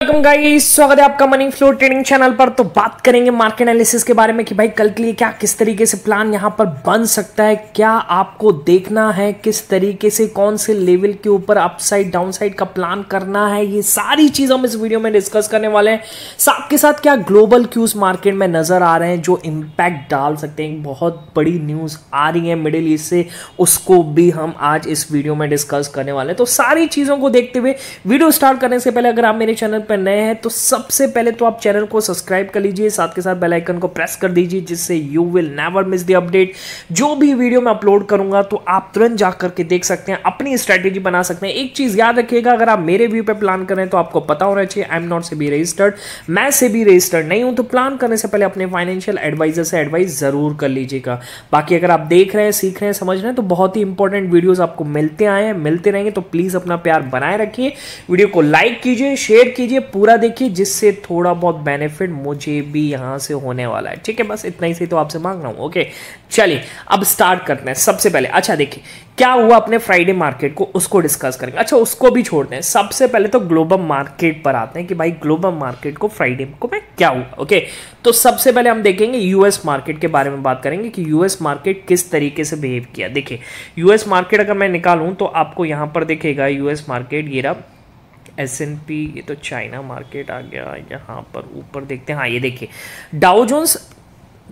Welcome guys, स्वागत है आपका मनी फ्लो ट्रेडिंग चैनल पर। तो बात करेंगे मार्केट एनालिसिस के बारे में कि भाई कल के लिए क्या किस तरीके से प्लान यहां पर बन सकता है, क्या आपको देखना है, किस तरीके से कौन से लेवल के ऊपर अपसाइड डाउनसाइड का प्लान करना है, ये सारी चीजें हम इस वीडियो में डिस्कस करने वाले हैं। साथ के साथ क्या ग्लोबल क्यूज मार्केट में नजर आ रहे हैं जो इंपैक्ट डाल सकते हैं। बहुत बड़ी न्यूज आ रही है मिडिल ईस्ट से, उसको भी हम आज इस वीडियो में डिस्कस करने वाले हैं। तो सारी चीजों को देखते हुए वीडियो स्टार्ट करने से पहले अगर आप मेरे चैनल पर नए हैं तो सबसे पहले तो आप चैनल को सब्सक्राइब कर लीजिए, साथ के साथ बेल आइकन को प्रेस कर दीजिए जिससे you will never miss the update. जो भी वीडियो मैं अपलोड करूंगा तो आप तुरंत जाकर के देख सकते हैं, अपनी स्ट्रेटेजी बना सकते हैं। एक चीज याद रखिएगा, अगर आप मेरे व्यू पे प्लान करें तो आपको पता होना चाहिए I am not SEBI registered, मैं सेबी रजिस्टर्ड नहीं हूं। तो प्लान करने से पहले अपने फाइनेंशियल एडवाइजर से एडवाइस जरूर कर लीजिएगा। बाकी अगर आप देख रहे हैं, सीख रहे हैं, समझ रहे हैं तो बहुत ही इंपॉर्टेंट वीडियोस आपको मिलते आए हैं, मिलते रहेंगे। तो प्लीज अपना प्यार बनाए रखिए, वीडियो को लाइक कीजिए, शेयर कीजिए, पूरा देखिए जिससे थोड़ा बहुत बेनिफिट मुझे भी यहां से होने वाला है। ठीक है, बस इतना ही से तो आपसे मांग रहा हूं। ओके चलिए अब स्टार्ट करते हैं। सबसे पहले अच्छा देखिए क्या हुआ अपने फ्राइडे मार्केट को, उसको डिस्कस करेंगे। अच्छा उसको भी छोड़ते हैं, सबसे पहले तो ग्लोबल मार्केट पर आते हैं कि भाई ग्लोबल मार्केट को फ्राइडे को में क्या हुआ। ओके तो सबसे पहले हम देखेंगे यूएस मार्केट के बारे में बात करेंगे कि यूएस मार्केट किस तरीके से बिहेव किया। देखिए यूएस मार्केट अगर मैं निकालूं तो आपको यहां पर दिखेगा यूएस मार्केट, ये रहा S&P, ये तो चाइना मार्केट आ गया। यहाँ पर ऊपर देखते हैं, हाँ ये देखिए डाउ जोन्स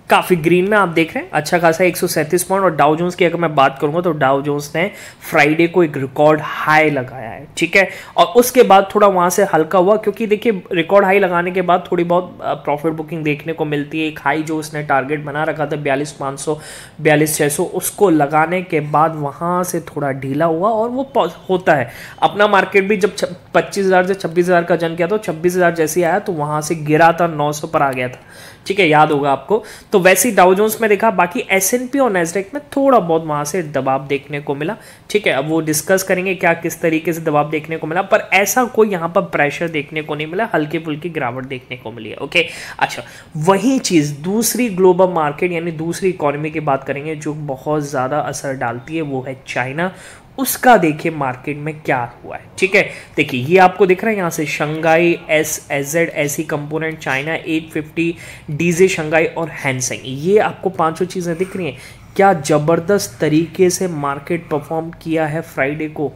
काफी ग्रीन में आप देख रहे हैं, अच्छा खासा 137 पॉइंट। और डाउ जोन्स की अगर मैं बात करूंगा तो डाउ जोन्स ने फ्राइडे को एक रिकॉर्ड हाई लगाया है। ठीक है, और उसके बाद थोड़ा वहां से हल्का हुआ क्योंकि देखिए रिकॉर्ड हाई लगाने के बाद थोड़ी बहुत प्रॉफिट बुकिंग देखने को मिलती है। एक हाई जो उसने टारगेट बना रखा था 42,500 42,600, उसको लगाने के बाद वहां से थोड़ा ढीला हुआ और वो होता है। अपना मार्केट भी जब 25,000 से 26,000 का जन किया तो 26,000 जैसे आया तो वहां से गिरा था, 900 पर आ गया था। ठीक है, याद होगा आपको। तो वैसे ही डाउ जोन्स में देखा, बाकी S&P और नैस्डैक में थोड़ा बहुत वहां से दबाव देखने को मिला। ठीक है, अब वो डिस्कस करेंगे क्या किस तरीके से दबाव देखने को मिला, पर ऐसा कोई यहाँ पर प्रेशर देखने को नहीं मिला, हल्की फुल्की गिरावट देखने को मिली है। ओके अच्छा वही चीज दूसरी ग्लोबल मार्केट यानी दूसरी इकोनॉमी की बात करेंगे जो बहुत ज्यादा असर डालती है, वो है चाइना। उसका देखिए मार्केट में क्या हुआ है। ठीक है, देखिए ये आपको दिख रहा है यहाँ से शंघाई, SZ ऐसी कंपोनेंट, चाइना 850, डीजे शंघाई और हैंसेंग, ये आपको पांचों चीजें दिख रही हैं। क्या जबरदस्त तरीके से मार्केट परफॉर्म किया है फ्राइडे को।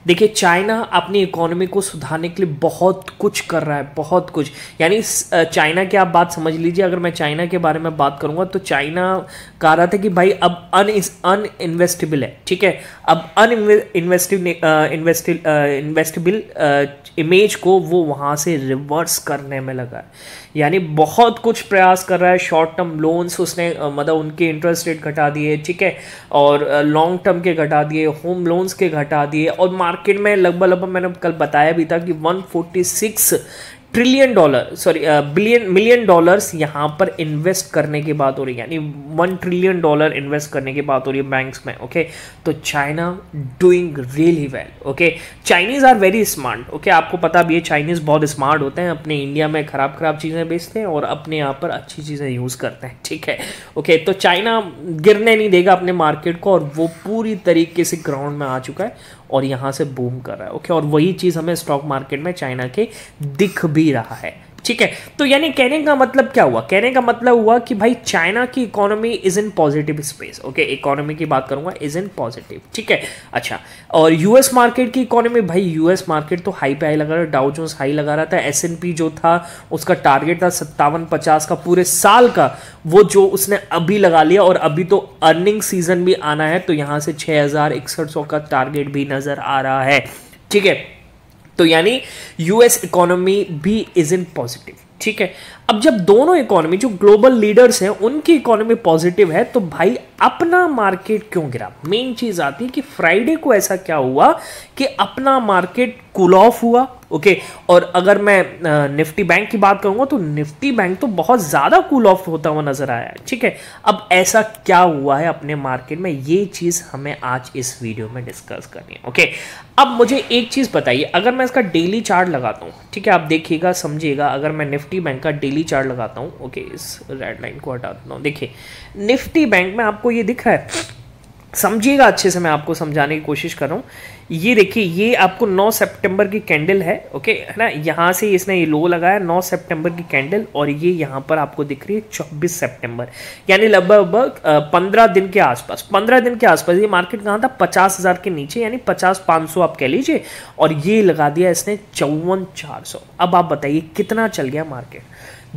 देखिए चाइना अपनी इकोनॉमी को सुधारने के लिए बहुत कुछ कर रहा है, बहुत कुछ। यानी चाइना की आप बात समझ लीजिए, अगर मैं चाइना के बारे में बात करूंगा तो चाइना कह रहा था कि भाई अब अनइन्वेस्टेबल है। ठीक है, अब इन्वेस्टेबल इमेज को वो वहां से रिवर्स करने में लगा है। यानी बहुत कुछ प्रयास कर रहा है। शॉर्ट टर्म लोन्स उसने मतलब उनके इंटरेस्ट रेट घटा दिए, ठीक है, और लॉन्ग टर्म के घटा दिए, होम लोन्स के घटा दिए। और मार्केट में लगभग मैंने कल बताया भी था कि 146 ट्रिलियन डॉलर मिलियन डॉलर्स यहाँ पर इन्वेस्ट करने की बात हो रही है, यानी 1 ट्रिलियन डॉलर इन्वेस्ट करने की बात हो रही है बैंक्स में। ओके तो China doing really well. Okay Chinese are very smart. Okay आपको पता भी है चाइनीज बहुत स्मार्ट होते हैं, अपने इंडिया में खराब खराब चीज़ें बेचते हैं और अपने यहाँ पर अच्छी चीज़ें यूज़ करते हैं। ठीक है, ओके तो चाइना गिरने नहीं देगा अपने मार्केट को और वो पूरी तरीके से ग्राउंड में आ चुका है और यहाँ से बूम कर रहा है। ओके और वही चीज़ हमें स्टॉक मार्केट में चाइना के दिख भी रहा है। ठीक है, तो यानी कहने का मतलब क्या हुआ, कहने का मतलब हुआ कि भाई चाइना की economy is in positive space. Okay economy की बात करूंगा, इज इन पॉजिटिव। ठीक है, अच्छा और यूएस मार्केट की इकोनॉमी, भाई यूएस मार्केट तो हाई पे हाई लगा रहा है, डाउ जोन्स हाई लगा रहा था। S&P जो था उसका टारगेट था 57-50 का पूरे साल का, वो जो उसने अभी लगा लिया और अभी तो अर्निंग सीजन भी आना है तो यहां से 6,6100 का टारगेट भी नजर आ रहा है। ठीक है, तो यानी यूएस इकोनॉमी भी इज इन पॉजिटिव। ठीक है, अब जब दोनों इकोनॉमी जो ग्लोबल लीडर्स हैं उनकी इकोनॉमी पॉजिटिव है तो भाई अपना मार्केट क्यों गिरा। मेन चीज आती है कि फ्राइडे को ऐसा क्या हुआ कि अपना मार्केट कूल ऑफ हुआ। ओके और अगर मैं निफ्टी बैंक की बात करूंगा तो निफ्टी बैंक तो बहुत ज्यादा कूल ऑफ होता हुआ नजर आया है। ठीक है, अब ऐसा क्या हुआ है अपने मार्केट में, ये चीज हमें आज इस वीडियो में डिस्कस करनी है। ओके अब मुझे एक चीज बताइए, अगर मैं इसका डेली चार्ट लगाता हूं, ठीक है आप देखिएगा समझिएगा, अगर मैं निफ्टी बैंक का डेली चार्ट लगाता हूं, ओके इस रेड लाइन को हटा देता हूं, देखिए निफ्टी बैंक में आपको ये दिख रहा है समझिएगा अच्छे से, मैं आपको समझाने की कोशिश कर रहा हूँ। ये देखिए, ये आपको 9 सितंबर की कैंडल है, ओके है ना, यहाँ से इसने ये लो लगाया 9 सितंबर की कैंडल, और ये यहाँ पर आपको दिख रही है 24 सितंबर, यानी लगभग 15 दिन के आसपास, 15 दिन के आसपास। ये मार्केट कहाँ था, 50,000 के नीचे, यानी 50,500 आप कह लीजिए, और ये लगा दिया इसने 54,400। अब आप बताइए कितना चल गया मार्केट,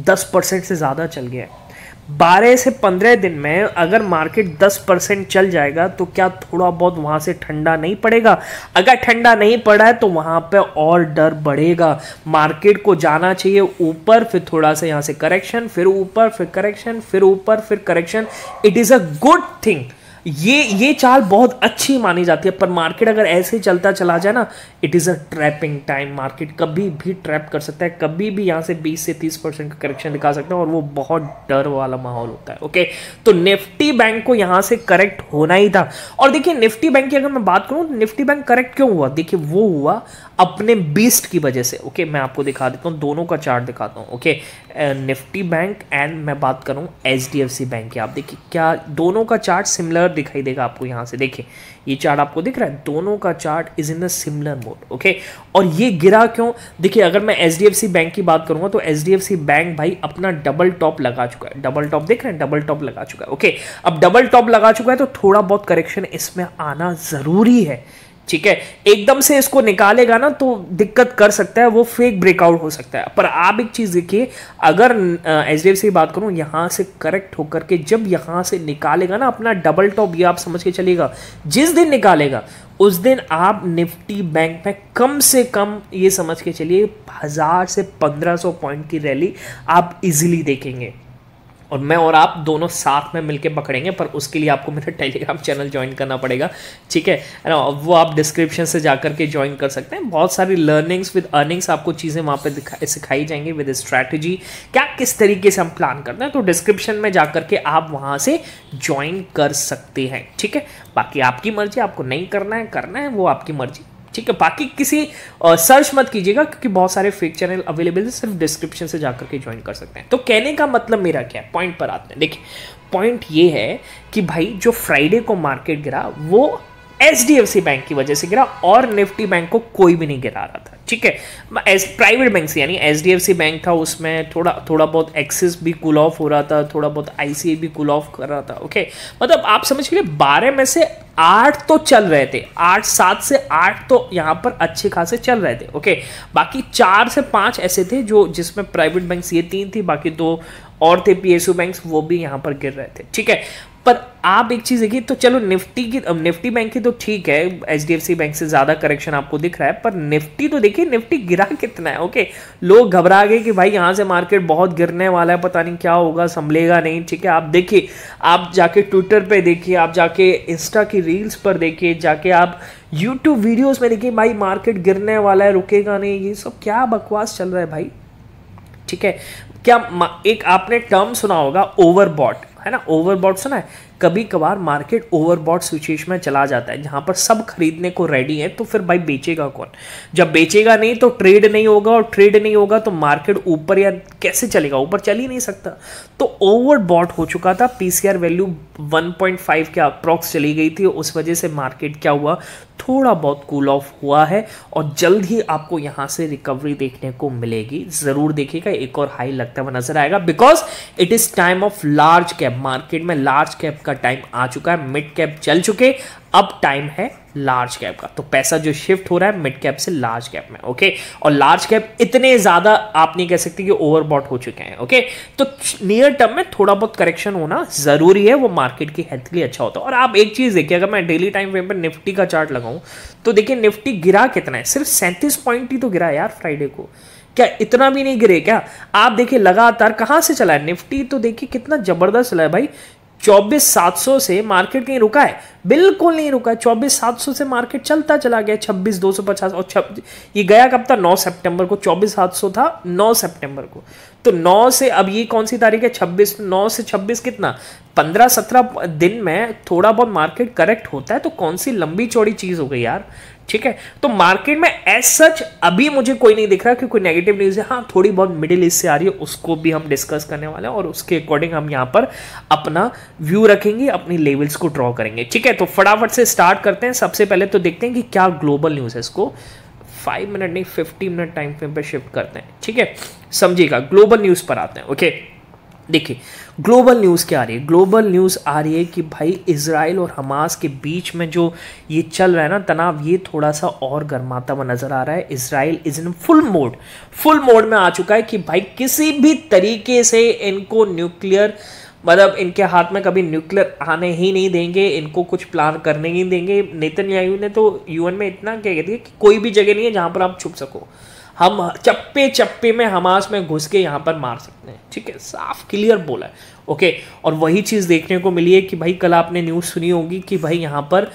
10% से ज़्यादा चल गया है। 12 से 15 दिन में अगर मार्केट 10% चल जाएगा तो क्या थोड़ा बहुत वहां से ठंडा नहीं पड़ेगा? अगर ठंडा नहीं पड़ा है तो वहां पे और डर बढ़ेगा। मार्केट को जाना चाहिए ऊपर, फिर थोड़ा सा यहां से करेक्शन, फिर ऊपर, फिर करेक्शन, फिर ऊपर, फिर correction. It is a good thing. ये चाल बहुत अच्छी मानी जाती है, पर मार्केट अगर ऐसे चलता चला जाए ना, it is a trapping time. Market कभी भी ट्रैप कर सकता है, कभी भी यहाँ से 20 से 30% का करेक्शन दिखा सकता है, और वो बहुत डर वाला माहौल होता है। ओके, तो निफ्टी बैंक को यहाँ से करेक्ट होना ही था। और देखिए निफ्टी बैंक की अगर मैं बात करूँ, निफ्टी बैंक करेक्ट क्यों हुआ? देखिए वो हुआ अपने बीस्ट की वजह से। ओके, मैं आपको दिखा देता हूँ, दोनों का चार्ट दिखाता हूँ। ओके, निफ्टी बैंक एंड मैं बात करूँ HDFC बैंक की, आप देखिए क्या दोनों का चार्ट सिमिलर दिखाई देगा आपको। यहाँ से देखिए ये चार्ट आपको दिख रहा है, दोनों का chart is in a similar mode. Okay, और ये गिरा क्यों? देखिए अगर मैं HDFC बैंक की बात करूंगा तो HDFC बैंक भाई अपना डबल टॉप लगा चुका है। डबल टॉप देख रहे हैं, डबल टॉप लगा चुका है। ओके, अब डबल टॉप लगा चुका है तो थोड़ा बहुत करेक्शन इसमें आना जरूरी है। ठीक है, एकदम से इसको निकालेगा ना तो दिक्कत कर सकता है, वो फेक ब्रेकआउट हो सकता है। पर आप एक चीज देखिए, अगर HDFC की बात करूं, यहां से करेक्ट होकर के जब यहां से निकालेगा ना अपना डबल टॉप, ये आप समझ के चलिएगा, जिस दिन निकालेगा उस दिन आप निफ्टी बैंक में कम से कम ये समझ के चलिए 1000 से 1500 पॉइंट की रैली आप इजीली देखेंगे। और मैं और आप दोनों साथ में मिलके पकड़ेंगे, पर उसके लिए आपको मेरा टेलीग्राम चैनल ज्वाइन करना पड़ेगा। ठीक है ना, वो आप डिस्क्रिप्शन से जाकर के ज्वाइन कर सकते हैं। बहुत सारी लर्निंग्स विद अर्निंग्स, आपको चीज़ें वहाँ पे सिखाई जाएंगी विद स्ट्रैटेजी, क्या किस तरीके से हम प्लान करते हैं। तो डिस्क्रिप्शन में जाकर के आप वहाँ से ज्वाइन कर सकते हैं। ठीक है, बाकी आपकी मर्जी, आपको नहीं करना है वो आपकी मर्जी। ठीक है, बाकी किसी सर्च मत कीजिएगा, क्योंकि बहुत सारे फेक चैनल अवेलेबल है, सिर्फ डिस्क्रिप्शन से जाकर के ज्वाइन कर सकते हैं। तो कहने का मतलब मेरा क्या है, पॉइंट पर आते हैं। देखिए पॉइंट ये है कि भाई जो फ्राइडे को मार्केट गिरा वो HDFC बैंक की वजह से गिरा, और निफ्टी बैंक को कोई भी नहीं गिरा रहा था। ठीक है, प्राइवेट बैंक से, यानी HDFC बैंक था, उसमें थोड़ा बहुत एक्सिस भी कूल ऑफ हो रहा था, थोड़ा बहुत ICICI भी कूल ऑफ कर रहा था। ओके, मतलब आप समझ के 12 में से 8 तो चल रहे थे, 7 से 8 तो यहाँ पर अच्छे खासे चल रहे थे। ओके, बाकी 4 से 5 ऐसे थे जो जिसमें प्राइवेट बैंक ये 3 थी, बाकी 2 और थे PSU बैंक्स, वो भी यहाँ पर गिर रहे थे। ठीक है, पर आप एक चीज देखिए, तो चलो निफ्टी बैंक की तो ठीक है, HDFC बैंक से ज्यादा करेक्शन आपको दिख रहा है, पर निफ्टी तो देखिए, निफ्टी गिरा कितना है। ओके, लोग घबरा गए कि भाई यहाँ से मार्केट बहुत गिरने वाला है, पता नहीं क्या होगा, संभलेगा नहीं। ठीक है, आप देखिए, आप जाके ट्विटर पे देखिए, आप जाके इंस्टा की रील्स पर देखिए, जाके आप यूट्यूब वीडियोस में देखिए, भाई मार्केट गिरने वाला है, रुकेगा नहीं, ये सब क्या बकवास चल रहा है भाई। ठीक है, क्या एक आपने टर्म सुना होगा, ओवरबॉट, है ना, ओवरबॉट सुना है? कभी कभार मार्केट ओवरबॉट सिचुएशन में चला जाता है, जहां पर सब खरीदने को रेडी है, तो फिर भाई बेचेगा कौन? जब बेचेगा नहीं तो ट्रेड नहीं होगा, और ट्रेड नहीं होगा तो मार्केट ऊपर या कैसे चलेगा? ऊपर चल ही नहीं सकता। तो ओवरबॉट हो चुका था, PCR वैल्यू 1.5 के अप्रॉक्स चली गई थी, उस वजह से मार्केट क्या हुआ, थोड़ा बहुत कूल ऑफ हुआ है, और जल्द ही आपको यहां से रिकवरी देखने को मिलेगी। जरूर देखिएगा, एक और हाई लगता हुआ नजर आएगा, because it is time of large cap. Market में लार्ज कैप का टाइम आ चुका है, मिड कैप चल चुके, अब टाइम है लार्ज कैप का। तो पैसा जो शिफ्ट हो रहा है मिड कैप से लार्ज कैप में। ओके, और लार्ज कैप इतने ज्यादा आप नहीं कह सकते कि ओवरबॉट हो चुके हैं। ओके, तो नियर टर्म में थोड़ा बहुत करेक्शन होना जरूरी है, वो मार्केट की हेल्थ के लिए अच्छा होता है। और आप एक चीज देखिए, अगर मैं डेली टाइम फ्रेम पर निफ्टी का चार्ट लगाऊं तो देखिए निफ्टी गिरा कितना है, सिर्फ 37 पॉइंट ही तो गिरा है यार फ्राइडे को। क्या इतना भी नहीं गिरे क्या? आप देखिए लगातार कहां से चला है निफ्टी, तो देखिए कितना जबरदस्त चला है भाई। 24,700 से मार्केट कहीं रुका है? बिल्कुल नहीं रुका है। 24,700 से मार्केट चलता चला गया 26,250, और ये गया कब था? 9 सितंबर को। 24,700 था 9 सितंबर को, तो 9 से अब ये कौन सी तारीख है? 26। 9 से 26 कितना? 15-17 दिन में थोड़ा बहुत मार्केट करेक्ट होता है, तो कौन सी लंबी चौड़ी चीज हो गई यार। ठीक है। तो मार्केट में एज सच अभी मुझे कोई नहीं दिख रहा कि कोई नेगेटिव न्यूज़ है। हाँ, थोड़ी बहुत मिडिल ईस्ट से आ रही है, उसको भी हम डिस्कस करने वाले हैं और उसके अकॉर्डिंग हम यहाँ पर अपना व्यू रखेंगे, अपनी लेवल्स को ड्रॉ करेंगे, ठीक है। तो फटाफट से स्टार्ट करते हैं। सबसे पहले तो देखते हैं कि क्या ग्लोबल न्यूज़ है। इसको 5 मिनट नहीं 50 मिनट टाइम फ्रेम पर शिफ्ट करते हैं, ठीक है। समझिएगा, ग्लोबल न्यूज़ पर आते हैं। ओके, देखिए ग्लोबल न्यूज़ क्या आ रही है। ग्लोबल न्यूज़ आ रही है कि भाई इजराइल और हमास के बीच में जो ये चल रहा है ना तनाव, ये थोड़ा सा और गर्माता हुआ नजर आ रहा है। Israel is in full mode में आ चुका है कि भाई किसी भी तरीके से इनको न्यूक्लियर, मतलब इनके हाथ में कभी न्यूक्लियर आने ही नहीं देंगे, इनको कुछ प्लान करने ही नहीं देंगे। नेतन्याहू ने तो यूएन में इतना क्या कहती है कि कोई भी जगह नहीं है जहां पर आप छुप सको, हम चप्पे चप्पे में हमास में घुस के यहाँ पर मार सकते हैं, ठीक है। साफ क्लियर बोला है, ओके। और वही चीज़ देखने को मिली है कि भाई कल आपने न्यूज़ सुनी होगी कि भाई यहाँ पर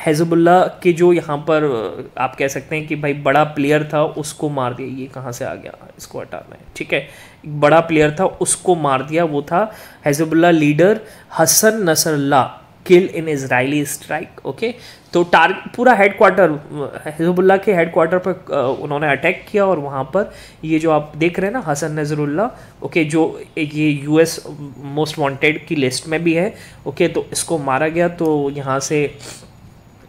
हिजबुल्लाह के जो यहाँ पर आप कह सकते हैं कि भाई बड़ा प्लेयर था उसको मार दिया। ये कहाँ से आ गया, इसको हटाना है, ठीक है। एक बड़ा प्लेयर था उसको मार दिया, वो था हिजबुल्लाह लीडर हसन नसरल्लाह, किल इन इजरायली स्ट्राइक, ओके। तो पूरा हेडक्वार्टर, हिजबुल्लाह के हेडक्वार्टर पर उन्होंने अटैक किया और वहाँ पर ये जो आप देख रहे हैं ना हसन नसरुल्लाह, ओके, जो ये यूएस मोस्ट वांटेड की लिस्ट में भी है, ओके। तो इसको मारा गया। तो यहाँ से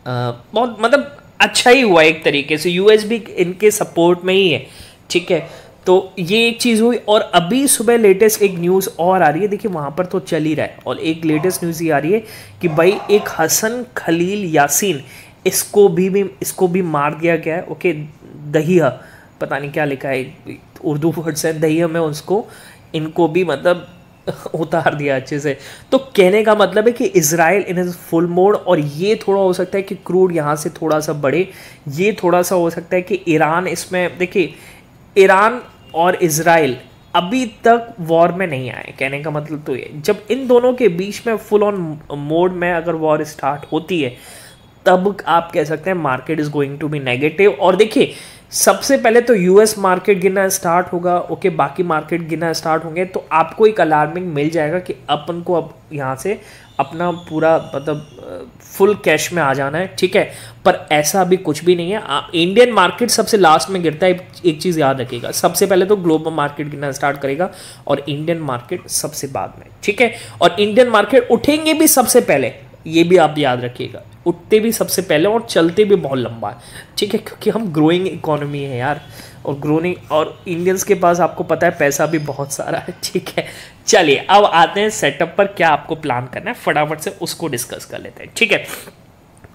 बहुत मतलब अच्छा ही हुआ एक तरीके से, यूएस भी इनके सपोर्ट में ही है, ठीक है। तो ये एक चीज़ हुई। और अभी सुबह लेटेस्ट एक न्यूज़ और आ रही है, देखिए वहाँ पर तो चल ही रहा है। और एक लेटेस्ट न्यूज़ ये आ रही है कि भाई एक हसन खलील यासीन, इसको भी मार दिया गया है, ओके। दहिया, पता नहीं क्या लिखा है उर्दू वर्ड्स है दहिया में, उसको इनको भी मतलब उतार दिया अच्छे से। तो कहने का मतलब है कि Israel in is full mode. और ये थोड़ा हो सकता है कि क्रूड यहाँ से थोड़ा सा बढ़े, ये थोड़ा सा हो सकता है कि ईरान इसमें, देखिए ईरान और इजराइल अभी तक वॉर में नहीं आए। कहने का मतलब तो ये, जब इन दोनों के बीच में फुल ऑन मोड में अगर वॉर स्टार्ट होती है तब आप कह सकते हैं market is going to be negative. और देखिए सबसे पहले तो यूएस मार्केट गिरना स्टार्ट होगा, ओके, बाकी मार्केट गिरना स्टार्ट होंगे। तो आपको एक अलार्मिंग मिल जाएगा कि अपन को अब यहाँ से अपना पूरा मतलब फुल कैश में आ जाना है, ठीक है। पर ऐसा अभी कुछ भी नहीं है। इंडियन मार्केट सबसे लास्ट में गिरता है, एक चीज़ याद रखिएगा। सबसे पहले तो ग्लोबल मार्केट गिरना स्टार्ट करेगा और इंडियन मार्केट सबसे बाद में, ठीक है। और इंडियन मार्केट उठेंगे भी सबसे पहले, ये भी आप याद रखिएगा, उठते भी सबसे पहले और चलते भी बहुत लंबा है, ठीक है। क्योंकि हम ग्रोइंग इकोनॉमी है यार, और ग्रोइंग, और इंडियंस के पास आपको पता है पैसा भी बहुत सारा है, ठीक है। चलिए अब आते हैं सेटअप पर, क्या आपको प्लान करना है फटाफट से उसको डिस्कस कर लेते हैं, ठीक है।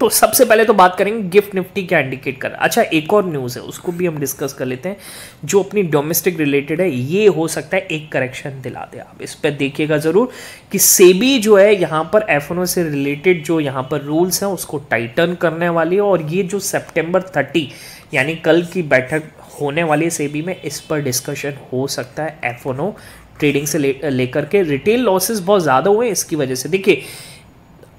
तो सबसे पहले तो बात करेंगे गिफ्ट निफ्टी क्या इंडिकेट कर रहा है। अच्छा, एक और न्यूज़ है उसको भी हम डिस्कस कर लेते हैं जो अपनी डोमेस्टिक रिलेटेड है। ये हो सकता है एक करेक्शन दिला दे, आप इस पर देखिएगा ज़रूर कि सेबी जो है यहाँ पर एफएनओ से रिलेटेड जो यहाँ पर रूल्स हैं उसको टाइटन करने वाली है। और ये जो सितंबर 30 यानी कल की बैठक होने वाली है सेबी में, इस पर डिस्कशन हो सकता है एफएनओ ट्रेडिंग से लेकर के। रिटेल लॉसेस बहुत ज़्यादा हुए हैं इसकी वजह से। देखिए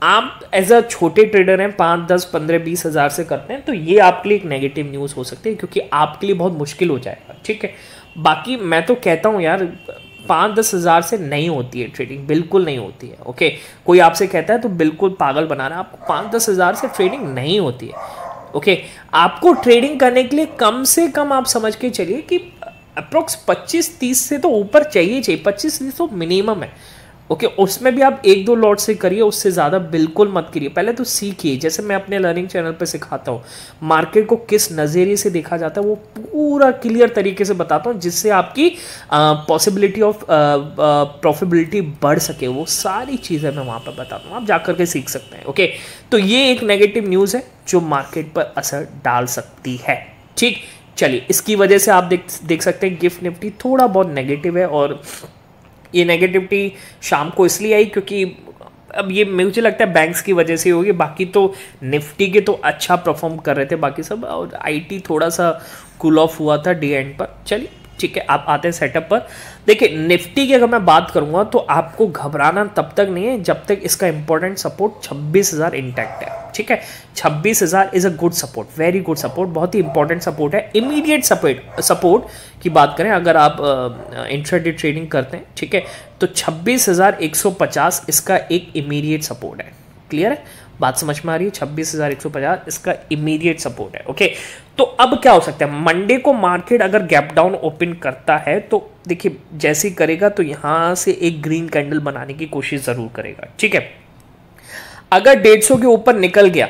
आप एज अ छोटे ट्रेडर हैं, 5, 10, 15, 20 हज़ार से करते हैं, तो ये आपके लिए एक नेगेटिव न्यूज़ हो सकती है क्योंकि आपके लिए बहुत मुश्किल हो जाएगा, ठीक है। बाकी मैं तो कहता हूँ यार 5-10 हज़ार से नहीं होती है ट्रेडिंग, बिल्कुल नहीं होती है, ओके। कोई आपसे कहता है तो बिल्कुल पागल बना रहा है, आपको 5-10 हज़ार से ट्रेडिंग नहीं होती है, ओके। आपको ट्रेडिंग करने के लिए कम से कम आप समझ के चलिए कि अप्रोक्स 25-30 से तो ऊपर चाहिए, 25-30 तो मिनिमम है, ओके। उसमें भी आप 1-2 लॉट से करिए, उससे ज़्यादा बिल्कुल मत करिए। पहले तो सीखिए, जैसे मैं अपने लर्निंग चैनल पे सिखाता हूँ, मार्केट को किस नज़रिए से देखा जाता है वो पूरा क्लियर तरीके से बताता हूँ, जिससे आपकी पॉसिबिलिटी ऑफ प्रॉफिटेबिलिटी बढ़ सके। वो सारी चीज़ें मैं वहाँ पर बताता हूँ, आप जा करके सीख सकते हैं, ओके। तो ये एक नेगेटिव न्यूज़ है जो मार्केट पर असर डाल सकती है, ठीक। चलिए, इसकी वजह से आप देख सकते हैं गिफ्ट निफ्टी थोड़ा बहुत नेगेटिव है। और ये नेगेटिविटी शाम को इसलिए आई क्योंकि अब ये मुझे लगता है बैंक्स की वजह से होगी। बाकी तो निफ्टी के तो अच्छा परफॉर्म कर रहे थे बाकी सब, और आईटी थोड़ा सा कूल ऑफ हुआ था डी एंड पर। चलिए ठीक है, आप आते हैं सेटअप पर। देखिए निफ्टी की अगर मैं बात करूंगा तो आपको घबराना तब तक नहीं है जब तक इसका इंपॉर्टेंट सपोर्ट 26,000 इंटैक्ट है, ठीक है। 26,000 is a good support, very good support, बहुत ही इंपॉर्टेंट सपोर्ट है। इमीडिएट सपोर्ट की बात करें अगर आप इंट्राडे ट्रेडिंग करते हैं, ठीक है, तो 26,150 इसका एक इमीडिएट सपोर्ट है, क्लियर है। बात समझ में आ रही है? 26,150 इसका इमीडिएट सपोर्ट है। ओके, तो अब क्या हो सकता है, मंडे को मार्केट अगर गैप डाउन ओपन करता है तो देखिए जैसे ही करेगा तो यहां से एक ग्रीन कैंडल बनाने की कोशिश जरूर करेगा। ठीक है, अगर 150 के ऊपर निकल गया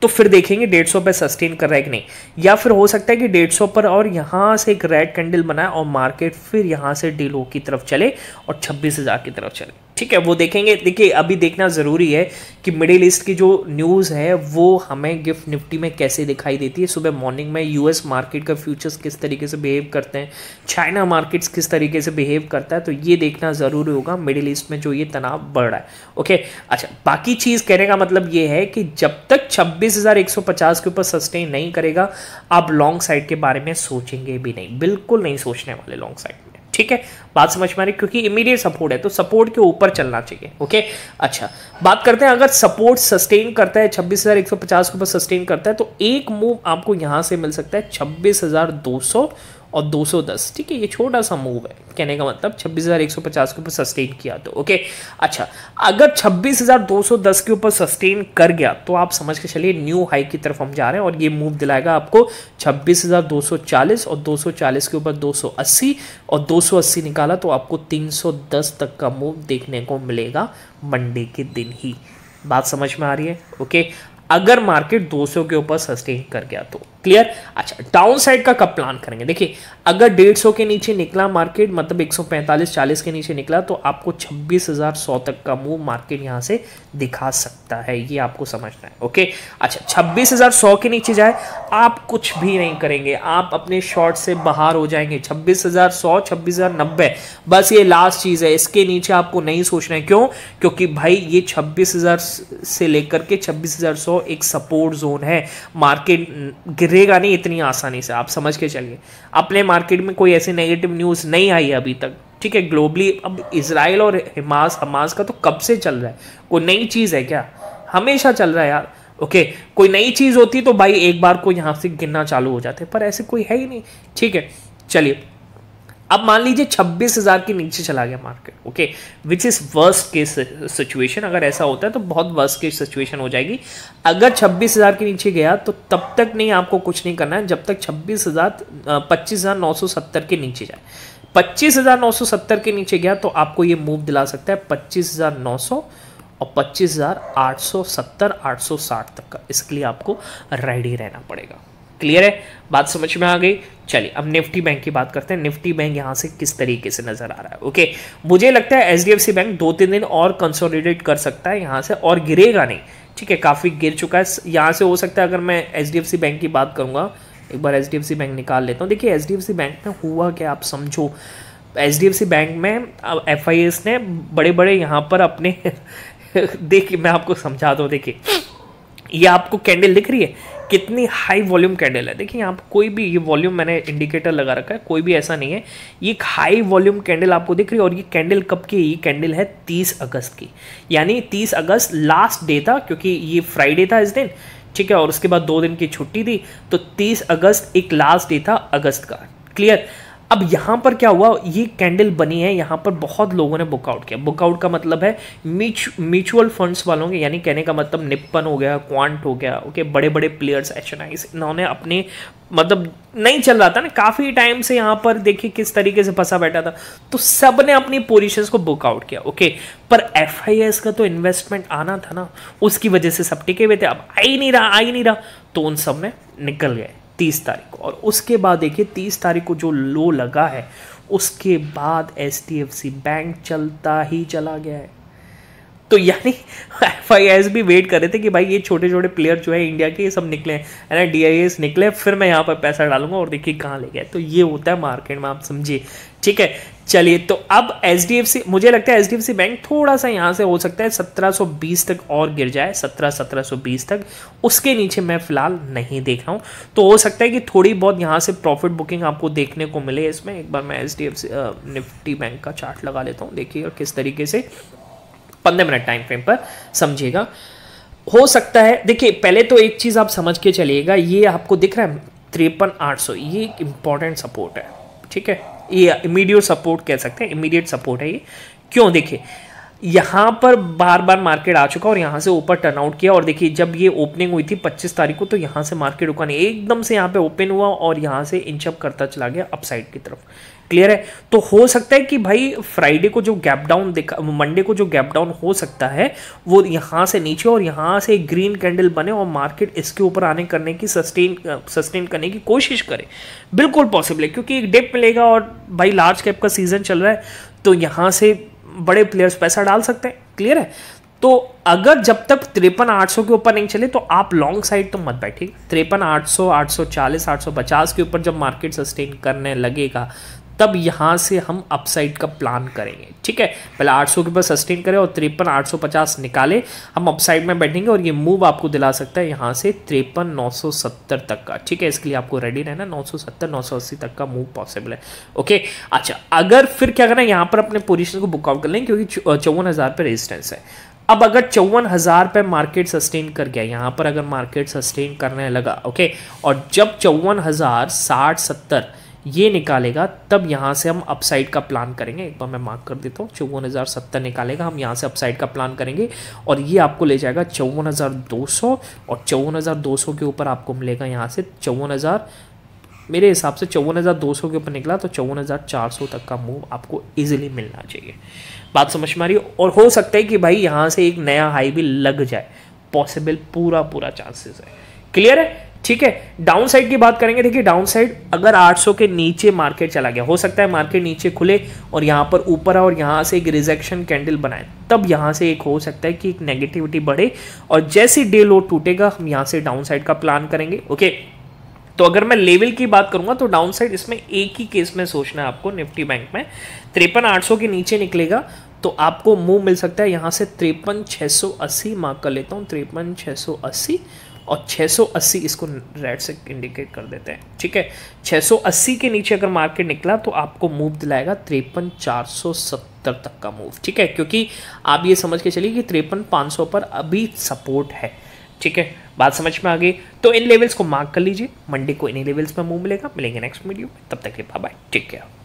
तो फिर देखेंगे 150 पे सस्टेन कर रहा है कि नहीं, या फिर हो सकता है कि 150 पर और यहां से एक रेड कैंडल बनाए और मार्केट फिर यहां से डे लो की तरफ चले और 26,000 की तरफ चले। ठीक है, वो देखेंगे। देखिए अभी देखना जरूरी है कि मिडिल ईस्ट की जो न्यूज़ है वो हमें गिफ्ट निफ्टी में कैसे दिखाई देती है। सुबह मॉर्निंग में यूएस मार्केट का फ्यूचर्स किस तरीके से बिहेव करते हैं, चाइना मार्केट्स किस तरीके से बिहेव करता है, तो ये देखना जरूरी होगा मिडिल ईस्ट में जो ये तनाव बढ़ रहा है। ओके, अच्छा, बाकी चीज़ कहने का मतलब ये है कि जब तक 26,150 के ऊपर सस्टेन नहीं करेगा आप लॉन्ग साइड के बारे में सोचेंगे भी नहीं, बिल्कुल नहीं सोचने वाले लॉन्ग साइड में। ठीक है, बात समझ में आ रही, क्योंकि इमीडिएट सपोर्ट है तो सपोर्ट के ऊपर चलना चाहिए। ओके, अच्छा, बात करते हैं अगर सपोर्ट सस्टेन करता है 26,150 के ऊपर सस्टेन करता है तो एक मूव आपको यहां से मिल सकता है 26,200 और 210। ठीक है, ये छोटा सा मूव है, कहने का मतलब 26,150 के ऊपर सस्टेन किया तो। ओके, अच्छा, अगर 26,210 के ऊपर सस्टेन कर गया तो आप समझ के चलिए न्यू हाई की तरफ हम जा रहे हैं और ये मूव दिलाएगा आपको 26,240 और 240 के ऊपर 280 और 280 निकाला तो आपको 310 तक का मूव देखने को मिलेगा मंडे के दिन ही। बात समझ में आ रही है? ओके, अगर मार्केट 200 के ऊपर सस्टेन कर गया तो क्लियर। अच्छा, डाउन साइड का कब प्लान करेंगे? देखिए अगर 150 के नीचे निकला मार्केट, मतलब 145-40 के नीचे निकला तो आपको 26,100 तक का मूव मार्केट यहां से दिखा सकता है, ये आपको समझना है। ओके, अच्छा, 26,100 के नीचे जाए आप कुछ भी नहीं करेंगे, आप अपने शॉर्ट से बाहर हो जाएंगे। 26,100, 26,090 बस ये लास्ट चीज है, इसके नीचे आपको नहीं सोचना है। क्यों? क्योंकि भाई ये 26,000 से लेकर के 26,100 एक सपोर्ट जोन है, मार्केट गिरेगा नहीं इतनी आसानी से, आप समझ के चलिए। अपने मार्केट में कोई ऐसी नेगेटिव न्यूज़ नहीं आई है अभी तक। ठीक है, ग्लोबली अब इजराइल और हमास का तो कब से चल रहा है, कोई नई चीज़ है क्या? हमेशा चल रहा है यार। ओके, कोई नई चीज़ होती तो भाई एक बार को यहाँ से गिरना चालू हो जाते, पर ऐसे कोई है ही नहीं। ठीक है, चलिए अब मान लीजिए 26,000 के नीचे चला गया market. Okay, which is worst case situation. अगर ऐसा होता है तो बहुत वर्स्ट केस सिचुएशन हो जाएगी। अगर 26,000 के नीचे गया तो तब तक नहीं, आपको कुछ नहीं करना है जब तक 25,970 के नीचे जाए। 25,970 के नीचे गया तो आपको ये मूव दिला सकता है 25,900 और 25,870 860 तक का। इसके लिए आपको रेडी रहना पड़ेगा। क्लियर है, बात समझ में आ गई? चलिए अब निफ्टी बैंक की बात करते हैं। निफ्टी बैंक यहां से किस तरीके से नजर आ रहा है? ओके, मुझे लगता है एचडीएफसी बैंक 2-3 दिन और कंसोलिडेट कर सकता है यहां से और गिरेगा नहीं। ठीक है, काफी गिर चुका है यहां से। हो सकता है अगर मैं एचडीएफसी बैंक की बात करूंगा, एक बार एचडीएफसी बैंक निकाल लेता हूं। देखिए एचडीएफसी बैंक में हुआ क्या आप समझो। एचडीएफसी बैंक में एफआईएस ने बड़े बड़े यहां पर अपने देखिए मैं आपको समझा दूं। देखिए ये आपको कैंडल दिख रही है, कितनी हाई वॉल्यूम कैंडल है। देखिए यहाँ पर कोई भी, ये वॉल्यूम मैंने इंडिकेटर लगा रखा है, कोई भी ऐसा नहीं है, ये एक हाई वॉल्यूम कैंडल आपको दिख रही है। और ये कैंडल कब की? ये कैंडल है 30 अगस्त की, यानी 30 अगस्त लास्ट डे था, क्योंकि ये फ्राइडे था इस दिन। ठीक है, और उसके बाद 2 दिन की छुट्टी थी, तो 30 अगस्त एक लास्ट डे था अगस्त का। क्लियर। अब यहाँ पर क्या हुआ, ये कैंडल बनी है, यहाँ पर बहुत लोगों ने बुकआउट किया। बुकआउट का मतलब है म्यूचुअल फंड्स वालों के, यानी कहने का मतलब निप्पन हो गया, क्वांट हो गया, ओके, बड़े बड़े प्लेयर्स एचएनआई, इन्होंने अपने मतलब नहीं चल रहा था ना काफ़ी टाइम से, यहाँ पर देखिए किस तरीके से फंसा बैठा था, तो सब ने अपनी पोजीशंस को बुकआउट किया। ओके, पर एफआईएस का तो इन्वेस्टमेंट आना था ना, उसकी वजह से सब टिके हुए थे। अब आ ही नहीं रहा, तो उन सब ने निकल गए 30 तारीख को। और उसके बाद देखिए 30 तारीख को जो लो लगा है, उसके बाद एचडीएफसी बैंक चलता ही चला गया है। तो यानी एफआईएस भी वेट कर रहे थे कि भाई ये छोटे छोटे प्लेयर जो है इंडिया के, ये सब निकले है ना, डीआईएस निकले, फिर मैं यहाँ पर पैसा डालूंगा, और देखिए कहाँ ले गया। तो ये होता है मार्केट में, आप समझिए। ठीक है, चलिए तो अब एचडीएफसी, मुझे लगता है एचडीएफसी बैंक थोड़ा सा यहाँ से हो सकता है 1720 तक और गिर जाए, 1720 तक, उसके नीचे मैं फिलहाल नहीं देख रहा हूँ। तो हो सकता है कि थोड़ी बहुत यहाँ से प्रॉफिट बुकिंग आपको देखने को मिले इसमें। एक बार मैं एचडीएफसी निफ्टी बैंक का चार्ट लगा लेता हूँ, देखिएगा किस तरीके से 15 मिनट टाइम फ्रेम पर समझिएगा। हो सकता है, देखिए पहले तो एक चीज़ आप समझ के चलिएगा, ये आपको दिख रहा है 53,800, ये एक इंपॉर्टेंट सपोर्ट है। ठीक है, ये इमीडिएट सपोर्ट कह सकते हैं, इमीडिएट सपोर्ट है ये। क्यों? देखिए यहाँ पर बार बार मार्केट आ चुका और यहाँ से ऊपर टर्नआउट किया और देखिए जब ये ओपनिंग हुई थी 25 तारीख को तो यहाँ से मार्केट रुका नहीं, एकदम से यहाँ पे ओपन हुआ और यहाँ से इंचअप करता चला गया अपसाइड की तरफ। क्लियर है। तो हो सकता है कि भाई फ्राइडे को जो गैप डाउन दिखा, मंडे को जो गैप डाउन हो सकता है वो यहाँ से नीचे और यहाँ से एक ग्रीन कैंडल बने और मार्केट इसके ऊपर आने करने की सस्टेन करने की कोशिश करे। बिल्कुल पॉसिबल है क्योंकि एक डिप मिलेगा और भाई लार्ज कैप का सीजन चल रहा है तो यहाँ से बड़े प्लेयर्स पैसा डाल सकते हैं। क्लियर है। तो अगर जब तक 53,800 के ऊपर नहीं चले तो आप लॉन्ग साइड तो मत बैठिए। 53,800, 840, 850 के ऊपर जब मार्केट सस्टेन करने लगेगा तब यहाँ से हम अपसाइड का प्लान करेंगे। ठीक है, पहले 800 के ऊपर सस्टेन करें और 53,850 निकाले, हम अपसाइड में बैठेंगे और ये मूव आपको दिला सकता है यहाँ से 53,970 तक का। ठीक है, इसके लिए आपको रेडी रहना। 970, 980 तक का मूव पॉसिबल है। ओके, अच्छा अगर फिर क्या करना है, यहाँ पर अपने पोजीशन को बुकआउट कर लेंगे क्योंकि 54,000 पे रेजिस्टेंस है। अब अगर 54,000 पे मार्केट सस्टेन कर गया, यहाँ पर अगर मार्केट सस्टेन करने लगा, ओके, और जब 54,060, 70 ये निकालेगा तब यहाँ से हम अपसाइड का प्लान करेंगे। एक बार मैं मार्क कर देता हूँ, 54,070 निकालेगा, हम यहाँ से अपसाइड का प्लान करेंगे और ये आपको ले जाएगा 54,200 और 54,200 के ऊपर आपको मिलेगा यहाँ से 54,000, मेरे हिसाब से 54,200 के ऊपर निकला तो 54,400 तक का मूव आपको इजीली मिलना चाहिए। बात समझ में आ रही है। और हो सकता है कि भाई यहाँ से एक नया हाई भी लग जाए, पॉसिबल पूरा चांसेस है। क्लियर है। ठीक है, डाउन साइड की बात करेंगे। देखिए डाउन साइड अगर 800 के नीचे मार्केट चला गया, हो सकता है मार्केट नीचे खुले और यहाँ पर ऊपर और यहाँ से एक रिजेक्शन कैंडल बनाए, तब यहाँ से एक हो सकता है कि एक नेगेटिविटी बढ़े और जैसे डे लो टूटेगा हम यहाँ से डाउन साइड का प्लान करेंगे। ओके, तो अगर मैं लेवल की बात करूंगा तो डाउन साइड इसमें एक ही केस में सोचना है आपको, निफ्टी बैंक में 53,800 के नीचे निकलेगा तो आपको मूव मिल सकता है यहाँ से 53,680, मार्क कर लेता हूँ 53,680 और 680 इसको रेड से इंडिकेट कर देते हैं। ठीक है, 680 के नीचे अगर मार्केट निकला तो आपको मूव दिलाएगा 53,470 तक का मूव। ठीक है, क्योंकि आप ये समझ के चलिए कि 53,500 पर अभी सपोर्ट है। ठीक है, बात समझ में आ गई। तो इन लेवल्स को मार्क कर लीजिए, मंडे को इन लेवल्स में मूव मिलेगा। मिलेंगे नेक्स्ट वीडियो में, तब तक के लिए बाय बाय, टेक केयर।